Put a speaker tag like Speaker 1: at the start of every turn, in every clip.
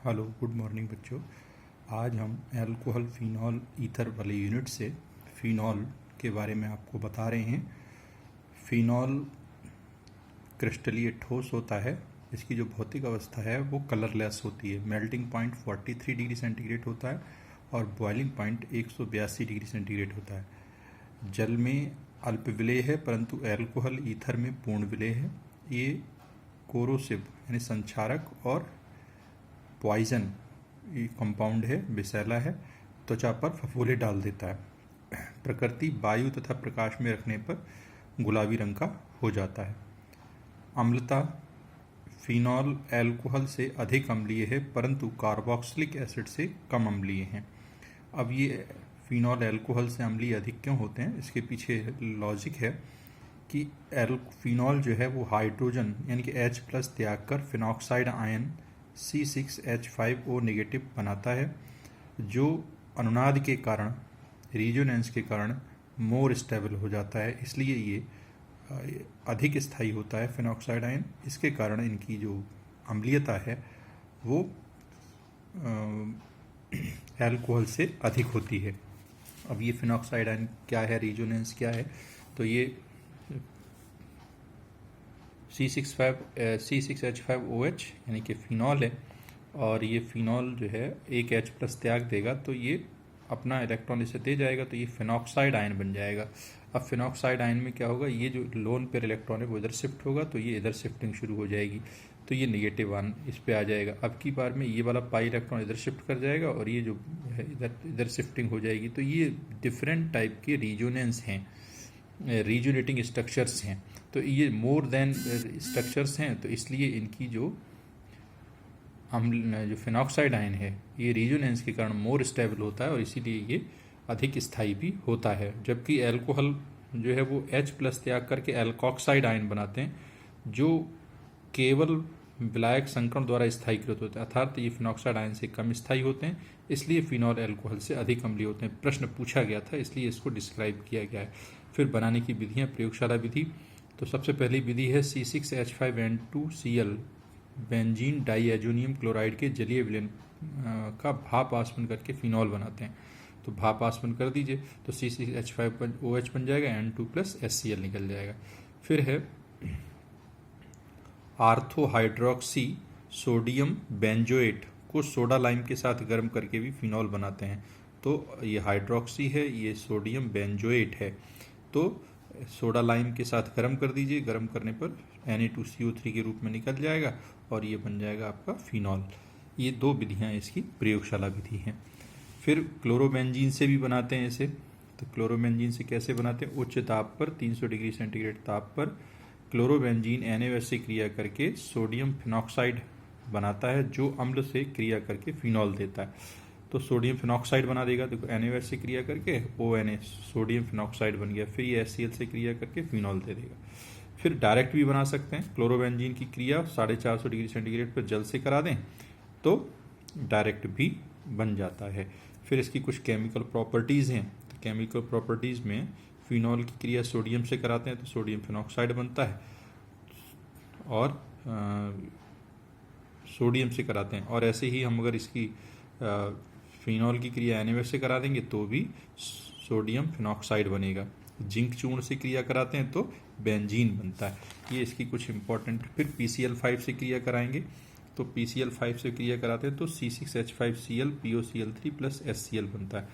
Speaker 1: Hello, good morning बच्चों। आज हम अल्कोहल फिनॉल ईथर वाले यूनिट से फिनॉल के बारे में आपको बता रहे हैं। फिनॉल क्रिस्टलीय ठोस होता है। इसकी जो भौतिक अवस्था है वो कलरलेस होती है। मेल्टिंग पॉइंट 43 डिग्री सेंटीग्रेड होता है और बॉइलिंग पॉइंट 182 डिग्री सेंटीग्रेड होता है। जल में अल्प विलेय है, परंतु अल्कोहल ईथर में पूर्ण विलेय है। ये कोरोसिव यानी संक्षारक और पॉइजन कंपाउंड है, विषैला है, त्वचा पर फफोले डाल देता है। प्रकृति वायु तथा प्रकाश में रखने पर गुलाबी रंग का हो जाता है। अम्लता, फिनॉल अल्कोहल से अधिक अम्लीय है, परंतु कार्बोक्सिलिक एसिड से कम अम्लीय है। अब ये फिनॉल अल्कोहल से अम्लीय अधिक क्यों होते हैं, इसके पीछे लॉजिक है कि फिनॉल जो है वो हाइड्रोजन यानी कि H+ त्याग कर फिनॉक्साइड आयन C6H5O नेगेटिव बनाता है, जो अनुनाद के कारण, रिजोनेंस के कारण मोर स्टेबल हो जाता है। इसलिए ये अधिक स्थायी होता है फिनॉक्साइड आयन। इसके कारण इनकी जो अम्लीयता है वो अल्कोहल से अधिक होती है। अब ये फिनॉक्साइड आयन क्या है, रिजोनेंस क्या है, तो ये C6H5OH यानी कि फिनॉल है, और ये फिनॉल जो है एक H+ त्याग देगा तो ये अपना इलेक्ट्रॉन इसे दे जाएगा, तो ये फिनॉक्साइड आयन बन जाएगा। अब फिनॉक्साइड आयन में क्या होगा, ये जो लोन पेयर इलेक्ट्रॉन है वो इधर शिफ्ट होगा, तो ये इधर शिफ्टिंग शुरू हो जाएगी, तो ये नेगेटिव आयन इस पे आ जाएगा। अब की बार में ये वाला पाई इलेक्ट्रॉन इधर शिफ्ट कर जाएगा और ये जो है इधर शिफ्टिंग हो जाएगी। तो ये डिफरेंट टाइप के रिजोनेंस हैं, रिजोनेटिंग स्ट्रक्चर्स हैं। तो ये मोर देन स्ट्रक्चर्स हैं, तो इसलिए इनकी जो फिनॉक्साइड आयन है ये रिजोनेंस के कारण मोर स्टेबल होता है और इसीलिए ये अधिक स्थायी भी होता है। जबकि अल्कोहल जो है वो H+ त्याग करके एल्कोक्साइड आयन बनाते हैं, जो केवल विलायक संकरण द्वारा स्थायीकृत होते हैं, अर्थात ये फिनॉक्साइड आयन से कम स्थायी होते हैं। इसलिए फिनॉल अल्कोहल से अधिक अम्लीय होते हैं। प्रश्न पूछा गया था, इसलिए इसको डिस्क्राइब किया गया है। फिर बनाने की विधियाँ, प्रयोगशाला विधि। तो सबसे पहली विधि है C6H5N2Cl बेंजीन डाईएजोनियम क्लोराइड के जलीय विलयन का भाप आसवन करके फिनॉल बनाते हैं। तो भाप आसवन कर दीजिए तो C6H5OH बन जाएगा, N2+ HCl निकल जाएगा। फिर है आर्थोहाइड्रोक्सी सोडियम बेंजोएट को सोडा लाइम के साथ गर्म करके भी फिनॉल बनाते हैं। तो ये हाइड्रोक्सी है, ये सोडियम बेंजोएट है। तो सोडा लाइम के साथ गर्म कर दीजिए, गर्म करने पर Na2CO3 के रूप में निकल जाएगा और ये बन जाएगा आपका फिनॉल। ये दो विधियाँ इसकी प्रयोगशाला विधि हैं। फिर क्लोरोबेंजीन से भी बनाते हैं इसे। तो क्लोरोबेंजीन से कैसे बनाते हैं, उच्च ताप पर 300 डिग्री सेंटीग्रेड ताप पर क्लोरोबेंजीन NaOH से क्रिया करके सोडियम फिनॉक्साइड बनाता है, जो अम्ल से क्रिया करके फिनॉल देता है। तो सोडियम फिनॉक्साइड बना देगा, देखो NaOH से क्रिया करके ONA सोडियम फिनॉक्साइड बन गया। फिर ये HCl से क्रिया करके फिनॉल दे देगा। फिर डायरेक्ट भी बना सकते हैं। क्लोरोबेंजीन की क्रिया 450 डिग्री सेंटीग्रेड पर जल से करा दें तो डायरेक्ट भी बन जाता है। फिर इसकी कुछ केमिकल प्रॉपर्टीज़ हैं। तो केमिकल प्रॉपर्टीज़ में फिनॉल की क्रिया सोडियम से कराते हैं तो सोडियम फिनॉक्साइड बनता है, और सोडियम से कराते हैं, और ऐसे ही हम अगर इसकी फिनॉल की क्रिया NaOH से करा देंगे तो भी सोडियम फिनॉक्साइड बनेगा। जिंक चूर्ण से क्रिया कराते हैं तो बेंजीन बनता है। ये इसकी कुछ इंपॉर्टेंट। फिर PCl5 से क्रिया कराएंगे तो PCl5 से क्रिया कराते हैं तो C6H5Cl POCl3 + HCl बनता है।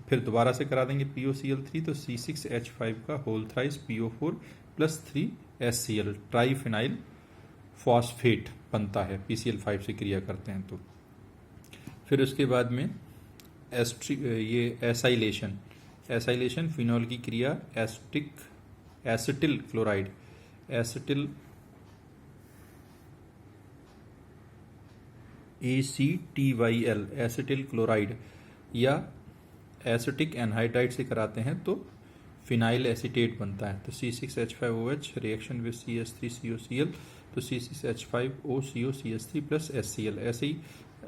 Speaker 1: फिर दोबारा से करा देंगे POCl3 तो C6H5 का whole thrice PO4 + 3 HCl triphenyl phosphate बनता है, PCl5 से क्रिया करते हैं तो। फिर उसके बाद में ये एसाइलेशन फिनॉल की क्रिया acetyl chloride ACTYL acetyl chloride या एसिटिक एनहाइड्राइड से कराते हैं तो फिनाइल एसीटेट बनता है। तो C6H5OH रिएक्शन विद CH3COCl तो C6H5OCO CH3 + HCl। ऐसे ही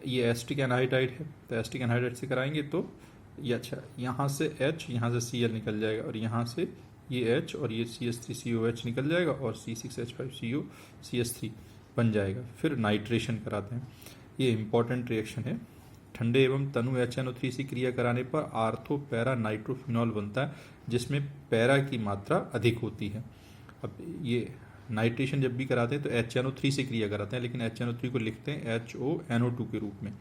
Speaker 1: ये एसिटिक एनहाइड्राइड है, तो एसिटिक एनहाइड्राइड से कराएंगे तो ये अच्छा, यहाँ से H, यहाँ से Cl निकल जाएगा, और यहाँ से ये H और ये CH3COH निकल जाएगा और C6H5CO CH3 बन जाएगा। फिर नाइट्रेशन कराते हैं। ये इम्पॉर्टेंट रिएक्शन है। ठंडे एवं तनु HNO3 से क्रिया कराने पर आर्थो पैरा नाइट्रोफिनॉल बनता है, जिसमें पैरा की मात्रा अधिक होती है। अब ये नाइट्रेशन जब भी कराते हैं तो HNO3 से क्रिया कराते हैं, लेकिन HNO3 को लिखते हैं HONO2 के रूप में,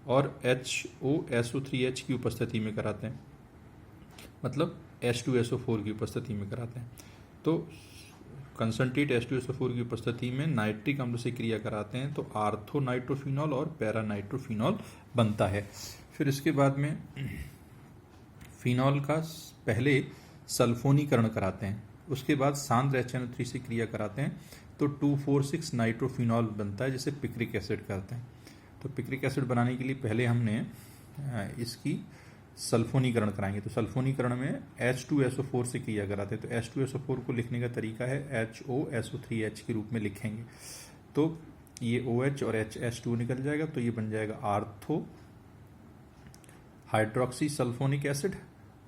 Speaker 1: और HOSO3H की उपस्थिति में कराते हैं, मतलब H2SO4 की उपस्थिति में कराते हैं। तो कंसंट्रेट H2SO4 की उपस्थिति में नाइट्रिक अम्ल से क्रिया कराते हैं तो आर्थो नाइट्रोफिनॉल और पैरा नाइट्रोफिनॉल बनता है। फिर इसके बाद में फिनॉल का पहले सल्फोनीकरण कराते हैं, उसके बाद सांद्र HNO3 से क्रिया कराते हैं तो 2,4,6 नाइट्रोफिनॉल बनता है, जिसे पिक्रिक एसिड कहते हैं। तो पिक्रिक एसिड बनाने के लिए पहले हमने इसकी सल्फोनीकरण कराएंगे। तो सल्फोनीकरण में H2SO4 से क्रिया कराते हैं, तो H2SO4 को लिखने का तरीका है HOSO3H के रूप में लिखेंगे। तो ये OH और H2 निकल जाएगा, तो ये बन जाएगा आर्थो हाइड्रोक्सी सल्फोनिक एसिड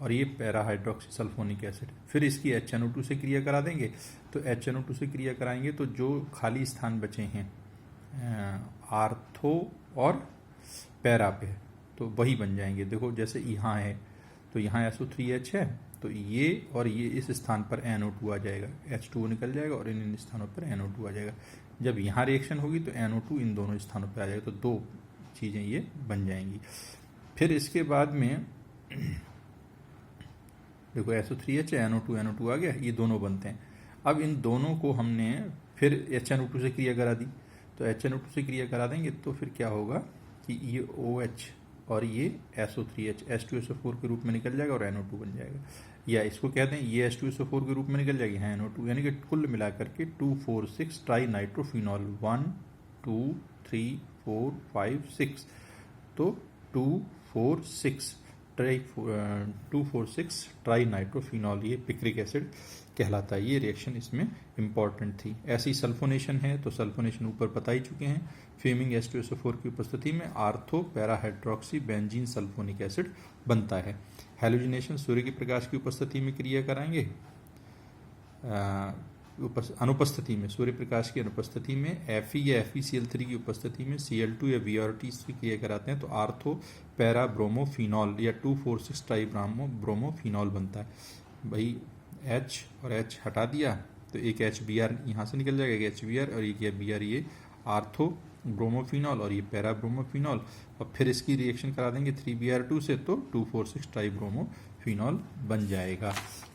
Speaker 1: और ये पैरा हाइड्रोक्सी सल्फोनिक एसिड। फिर इसकी HNO2 से क्रिया करा देंगे, तो HNO2 से क्रिया कराएंगे तो जो खाली स्थान बचे हैं आर्थो और पैरा पे, तो वही बन जाएंगे। देखो जैसे यहाँ है तो यहाँ SO3H है, तो ये और ये इस स्थान पर NO2 आ जाएगा, H2O निकल जाएगा और इन स्थानों पर NO2 आ जाएगा। जब यहाँ रिएक्शन होगी तो NO2 इन दोनों स्थानों पर आ जाएगा, तो दो चीज़ें ये बन जाएंगी। फिर इसके बाद में देखो SO3H NO2 आ गया, ये दोनों बनते हैं। अब इन दोनों को हमने फिर HNO2 से क्रिया करा दी, तो HNO2 से क्रिया करा देंगे तो फिर क्या होगा कि ये OH और ये SO3H H2SO4 के रूप में निकल जाएगा और NO2 बन जाएगा, या इसको कहते हैं ये H2SO4 के रूप में निकल जाएगी, यहाँ NO2, यानी कि कुल मिलाकर के 2,4,6 ट्राई नाइट्रोफिनॉल 1 2 3 4 5 6, तो 2,4,6 ट्राई नाइट्रोफिनॉल ये पिक्रिक एसिड कहलाता है। ये रिएक्शन इसमें इंपॉर्टेंट थी। ऐसी सल्फोनेशन है, तो सल्फोनेशन ऊपर बता ही चुके हैं। फेमिंग H2SO4 की उपस्थिति में ortho para hydroxy benzene sulphonic acid बनता है। हैलोजिनेशन सूर्य के प्रकाश की उपस्थिति में क्रिया कराएंगे, अनुपस्थिति में, सूर्य प्रकाश की अनुपस्थिति में Fe या FeCl3 की उपस्थिति में Cl2 या VRT से क्रिया कराते हैं तो आर्थो पैरा ब्रोमोफिनॉल या 2,4,6 ट्राई ब्रोमोफिनॉल बनता है। भाई H और H हटा दिया तो एक HBr यहाँ से निकल जाएगा, एक HBr और एक Br, ये आर्थो ब्रोमोफिनॉल और ये पैरा ब्रोमोफिनॉल, और फिर इसकी रिएक्शन करा देंगे 3Br2 से, तो 2,4,6 ट्राई ब्रोमोफिनॉल बन जाएगा।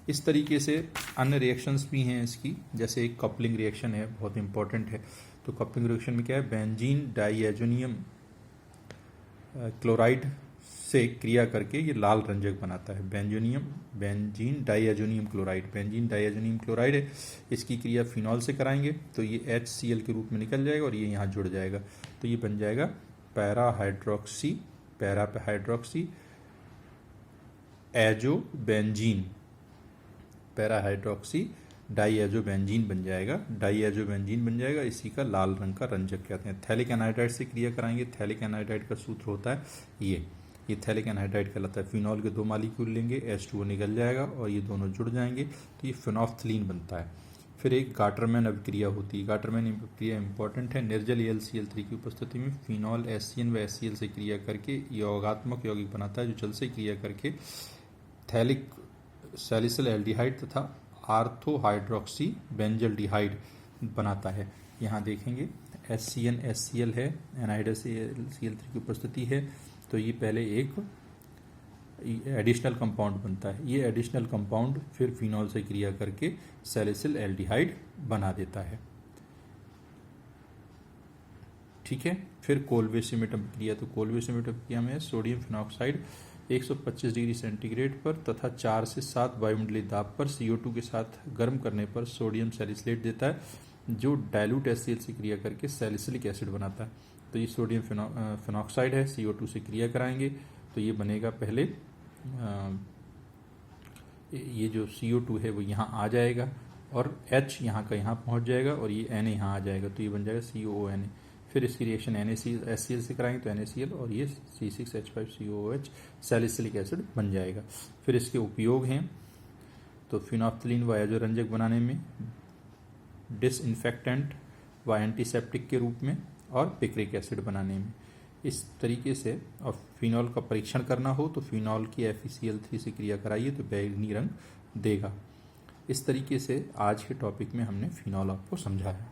Speaker 1: इस तरीके से अन्य रिएक्शंस भी हैं इसकी, जैसे एक कपलिंग रिएक्शन है, बहुत इंपॉर्टेंट है। तो कपलिंग रिएक्शन में क्या है, बेंजीन डाइएजोनियम क्लोराइड से क्रिया करके ये लाल रंजक बनाता है। बेंजीन डाइएजोनियम क्लोराइड है, इसकी क्रिया फिनॉल से कराएंगे तो ये HCl के रूप में निकल जाएगा और ये यहाँ जुड़ जाएगा, तो ये बन जाएगा पैरा पे हाइड्रोक्सी एजोबेंजीन, पैरा हाइड्रोक्सी डाइएजोबेंजीन बन जाएगा, इसी का लाल रंग का रंजक कहते हैं। थैलिक एनहाइड्राइड से क्रिया कराएंगे, थैलिक एनहाइड्राइड का सूत्र होता है ये थैलिक एनहाइड्राइड कहलाता है। फिनॉल के दो मॉलिक्यूल लेंगे, H2O निकल जाएगा और ये दोनों जुड़ जाएंगे तो ये फिनोफ्थलीन बनता है। फिर एक गाटरमैन अभिक्रिया होती है, गाटरमैन अभिक्रिया इंपॉर्टेंट है। निर्जल AlCl3 की उपस्थिति में फिनॉल HCN व HCl से क्रिया करके योगात्मक यौगिक बनाता है, जो जल से क्रिया करके थैलिक सैलिसिल एल्डिहाइड तथा आर्थो हाइड्रोक्सी बेंजल्डिहाइड बनाता है। यहाँ देखेंगे HCN HCl है, एनहाइड्रस Cl3 की उपस्थिति है, तो ये पहले एक एडिशनल कंपाउंड बनता है। ये एडिशनल कंपाउंड फिर फिनॉल से क्रिया करके सैलिसिल एल्डिहाइड बना देता है। ठीक है। फिर कोल्वे-स्मिट अभिक्रिया, तो कोल्वे-स्मिट अभिक्रिया में सोडियम फिनॉक्साइड 125 डिग्री सेंटीग्रेड पर तथा 4 से 7 वायुमंडलीय दाब पर CO2 के साथ गर्म करने पर सोडियम सैलिसिलेट देता है, जो डाइल्यूट HCl से क्रिया करके सैलिसिलिक एसिड बनाता है। तो ये सोडियम फिनॉक्साइड है, CO2 से क्रिया कराएंगे तो ये बनेगा, पहले ये जो CO2 है वो यहाँ आ जाएगा और H यहाँ का यहाँ पहुँच जाएगा और ये Na यहाँ आ जाएगा, तो ये बन जाएगा COONA। फिर इसकी रिएक्शन NaCl से कराएंगे तो NaCl और ये C6H5COOH सैलिसिलिक एसिड बन जाएगा। फिर इसके उपयोग हैं तो फिनोफ्थलीन व एजोरंजक बनाने में, डिसइंफेक्टेंट व एंटीसेप्टिक के रूप में, और पिक्रिक एसिड बनाने में। इस तरीके से और फिनॉल का परीक्षण करना हो तो फिनॉल की FeCl3 से क्रिया कराइए तो बैंगनी रंग देगा। इस तरीके से आज के टॉपिक में हमने फिनॉल आपको समझाया।